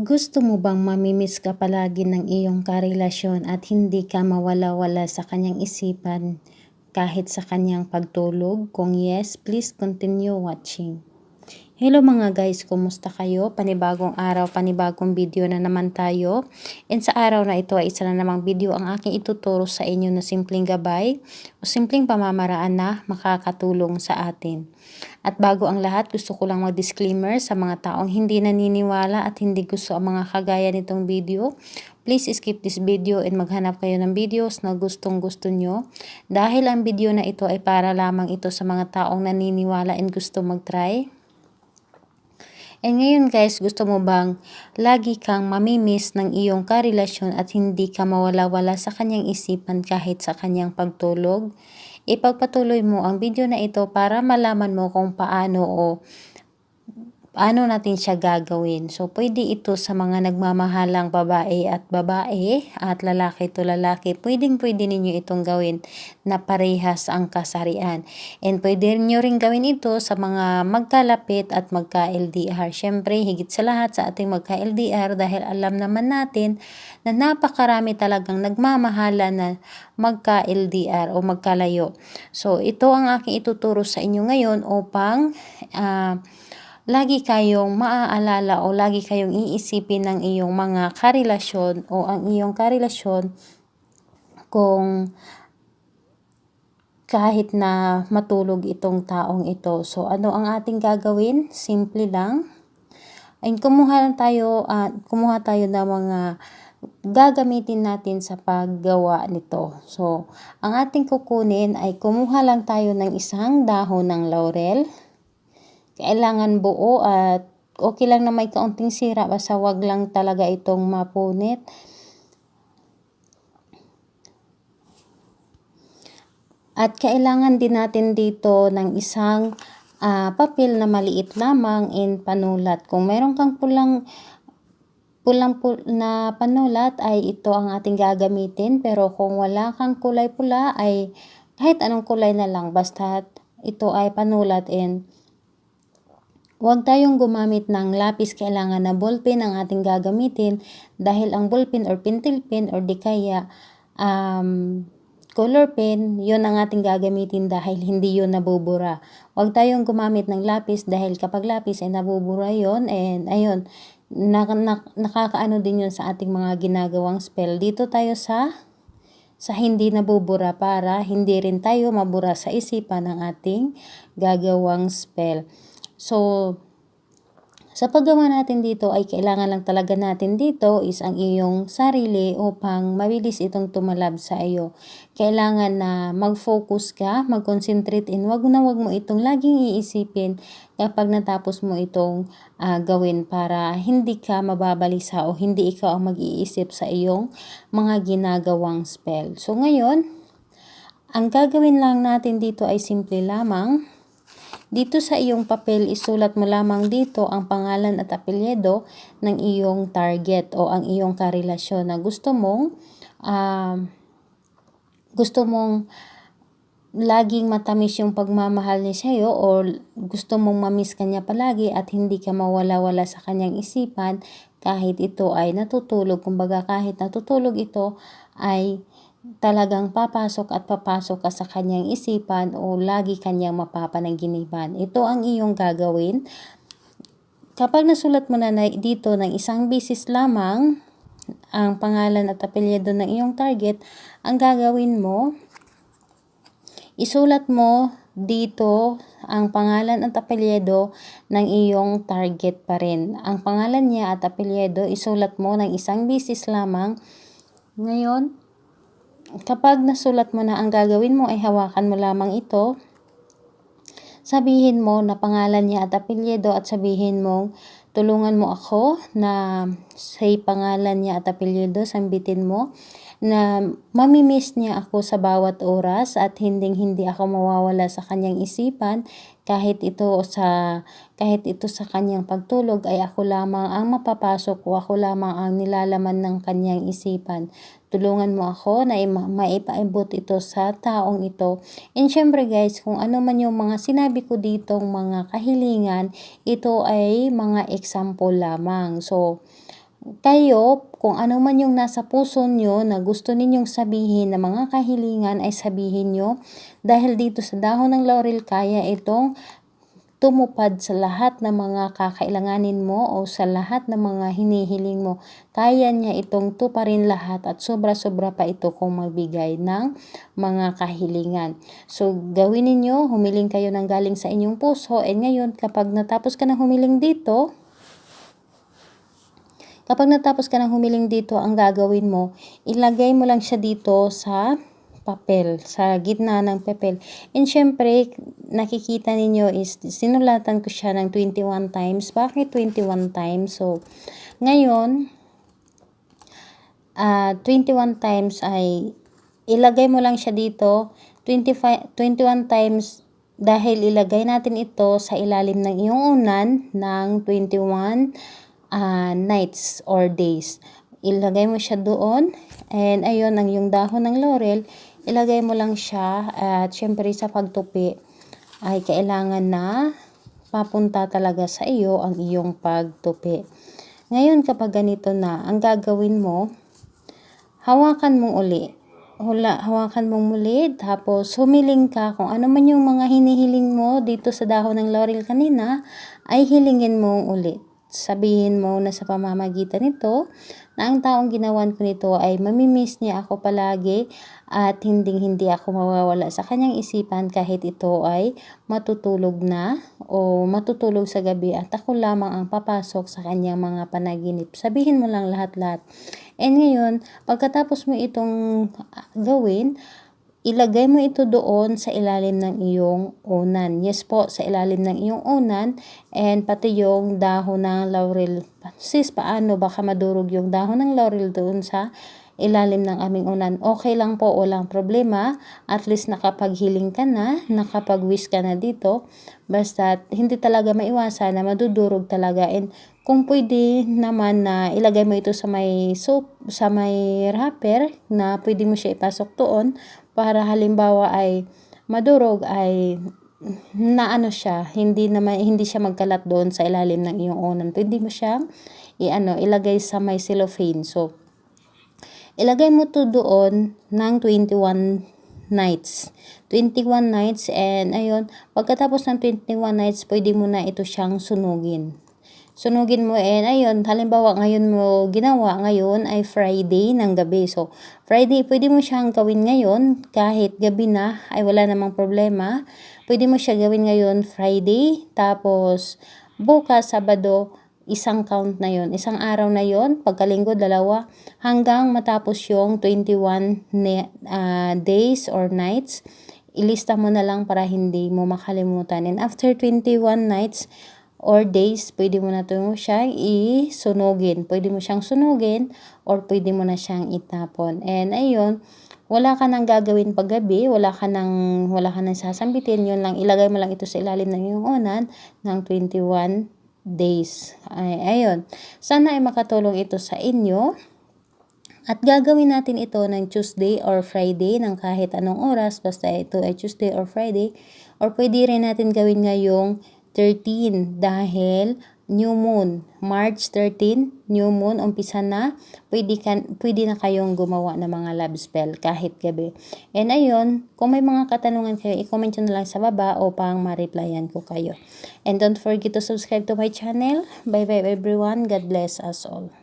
Gusto mo bang mamimiss ka palagi ng iyong karelasyon at hindi ka mawala-wala sa kanyang isipan kahit sa kanyang pagtulog? Kung yes, please continue watching. Hello mga guys, kumusta kayo? Panibagong araw, panibagong video na naman tayo. And sa araw na ito ay isa na namang video ang aking ituturo sa inyo na simpleng gabay o simpleng pamamaraan na makakatulong sa atin. At bago ang lahat, gusto ko lang mag-disclaimer sa mga taong hindi naniniwala at hindi gusto ang mga kagaya nitong video. Please skip this video and maghanap kayo ng videos na gustong gusto nyo. Dahil ang video na ito ay para lamang ito sa mga taong naniniwala and gusto mag-try. And ngayon guys, gusto mo bang lagi kang mamimiss ng iyong karelasyon at hindi ka mawala-wala sa kanyang isipan kahit sa kanyang pagtulog? Ipagpatuloy mo ang video na ito para malaman mo kung paano natin siya gagawin. So, pwede ito sa mga nagmamahalang babae at lalaki to lalaki. Pwede ninyo itong gawin na parehas ang kasarian. And pwede nyo rin gawin ito sa mga magkalapit at magka-LDR. Syempre, higit sa lahat sa ating magka-LDR dahil alam naman natin na napakarami talagang nagmamahala na magka-LDR o magkalayo. So, ito ang aking ituturo sa inyo ngayon upang lagi kayong maaalala o lagi kayong iisipin ng iyong mga karelasyon o ang iyong karelasyon kung kahit na matulog itong taong ito. So, ano ang ating gagawin? Simple lang. Ay, kumuha tayo ng mga gagamitin natin sa paggawa nito. So, ang ating kukunin ay kumuha lang tayo ng isang dahon ng laurel. Kailangan buo at okay lang na may kaunting sira basta wag lang talaga itong mapunit. At kailangan din natin dito ng isang papel na maliit lamang in panulat. Kung meron kang pulang na panulat ay ito ang ating gagamitin. Pero kung wala kang kulay pula ay kahit anong kulay na lang basta ito ay panulat. And huwag tayong gumamit ng lapis, kailangan na ballpen ang ating gagamitin dahil ang ballpen or pentel pen or di kaya color pen, yun ang ating gagamitin dahil hindi yun nabubura. Huwag tayong gumamit ng lapis dahil kapag lapis ay nabubura yun and ayun, nakakaano din yun sa ating mga ginagawang spell. Dito tayo sa hindi nabubura para hindi rin tayo mabura sa isipan ng ating gagawang spell. So, sa paggawa natin dito ay kailangan lang talaga natin dito is ang iyong sarili upang mabilis itong tumalab sa iyo. Kailangan na mag-focus ka, mag-concentrate and wag mo itong laging iisipin kapag natapos mo itong gawin para hindi ka mababalisa o hindi ikaw ang mag-iisip sa iyong mga ginagawang spell. So, ngayon, ang gagawin lang natin dito ay simple lamang. Dito sa iyong papel, isulat mo lamang dito ang pangalan at apelyido ng iyong target o ang iyong karelasyon na gusto mong laging matamis yung pagmamahal niya sa iyo o gusto mong mamiss kanya palagi at hindi ka mawala-wala sa kanyang isipan kahit ito ay natutulog. Kumbaga kahit natutulog ito ay talagang papasok ka sa kanyang isipan o lagi kanyang mapapanaginipan. Ito ang iyong gagawin. Kapag nasulat mo na dito ng isang bisis lamang ang pangalan at apelyido ng iyong target, ang gagawin mo, isulat mo dito ang pangalan at apelyido ng iyong target pa rin. Ang pangalan niya at apelyido, isulat mo ng isang bisis lamang. Ngayon, kapag nasulat mo na, ang gagawin mo ay hawakan mo lamang ito. Sabihin mo na pangalan niya at apelyido at sabihin mo, tulungan mo ako na say pangalan niya at apelyido, sambitin mo na mamimiss niya ako sa bawat oras at hindi ako mawawala sa kanyang isipan kahit ito sa kanyang pagtulog ay ako lamang ang mapapasok o ako lamang ang nilalaman ng kanyang isipan. Tulungan mo ako na maipaabot ito sa taong ito. And syempre guys, kung ano man yung mga sinabi ko ditong mga kahilingan, ito ay mga example lamang. So, kayo, kung ano man yung nasa puso nyo na gusto ninyong sabihin na mga kahilingan ay sabihin nyo. Dahil dito sa dahon ng laurel, kaya itong tumupad sa lahat ng mga kakailanganin mo o sa lahat ng mga hinihiling mo. Kaya niya itong tuparin lahat at sobra-sobra pa ito kung magbigay ng mga kahilingan. So, gawin ninyo, humiling kayo ng galing sa inyong puso. And ngayon, kapag natapos ka ng humiling dito, ang gagawin mo, ilagay mo lang siya dito sa papel, sa gitna ng papel. And syempre, nakikita ninyo is sinulatan ko siya ng 21 times. Bakit 21 times? So, ngayon, 21 times ay ilagay mo lang siya dito. 21 times dahil ilagay natin ito sa ilalim ng iyong unan ng 21 nights or days. Ilagay mo siya doon. And ayun, ang yung dahon ng laurel, ilagay mo lang siya. At syempre sa pagtupi ay kailangan na papunta talaga sa iyo ang iyong pagtupi. Ngayon kapag ganito na, ang gagawin mo, hawakan mong muli, tapos humiling ka kung ano man yung mga hinihiling mo dito sa dahon ng laurel kanina, ay hilingin mong ulit. Sabihin mo na sa pamamagitan nito na ang taong ginawan ko nito ay mamimiss niya ako palagi at hindi ako mawawala sa kanyang isipan kahit ito ay matutulog na o matutulog sa gabi at ako lamang ang papasok sa kanyang mga panaginip. Sabihin mo lang lahat-lahat. And ngayon, pagkatapos mo itong gawin, ilagay mo ito doon sa ilalim ng iyong unan. Yes po, sa ilalim ng iyong unan. And pati yung dahon ng laurel. Sis, paano? Baka madurog yung dahon ng laurel doon sa ilalim ng aming unan. Okay lang po, walang problema. At least nakapaghiling ka na, nakapag-wish ka na dito. Basta hindi talaga maiwasan na madudurog talaga. And kung pwede naman na ilagay mo ito sa may soap, sa may wrapper na pwede mo siya ipasok doon para halimbawa ay madurog ay naano siya, hindi siya magkalat doon sa ilalim ng iyong unan. Pwede mo siyang ilagay sa may cellophane. So, ilagay mo to doon ng 21 nights. 21 nights and ayun, pagkatapos ng 21 nights, pwede mo na ito siyang sunugin. Sunugin mo and ayun, halimbawa ngayon mo ginawa, ngayon ay Friday ng gabi. So, Friday, pwede mo siyang gawin ngayon kahit gabi na ay wala namang problema. Pwede mo siya gawin ngayon Friday, tapos bukas Sabado, isang count na yon, isang araw na yon, pagkalinggo dalawa, hanggang matapos yung 21 days or nights. Ilista mo na lang para hindi mo makalimutan. And after 21 nights or days, pwede mo na ito siyang isunugin. Pwede mo siyang sunugin or pwede mo na siyang itapon. And ayun, wala ka nang gagawin paggabi, wala ka nang sasambitin, yun lang, ilagay mo lang ito sa ilalim ng iyong unan ng 21 days. Ayun, sana ay makatulong ito sa inyo. At gagawin natin ito ng Tuesday or Friday ng kahit anong oras, basta ito ay Tuesday or Friday. Or pwede rin natin gawin ngayong 13 dahil new moon, March 13, new moon, umpisa na, pwede na kayong gumawa ng mga love spell kahit gabi. And ayun, kung may mga katanungan kayo, i-comment nyo na lang sa baba upang ma-replyan ko kayo. And don't forget to subscribe to my channel. Bye bye everyone, God bless us all.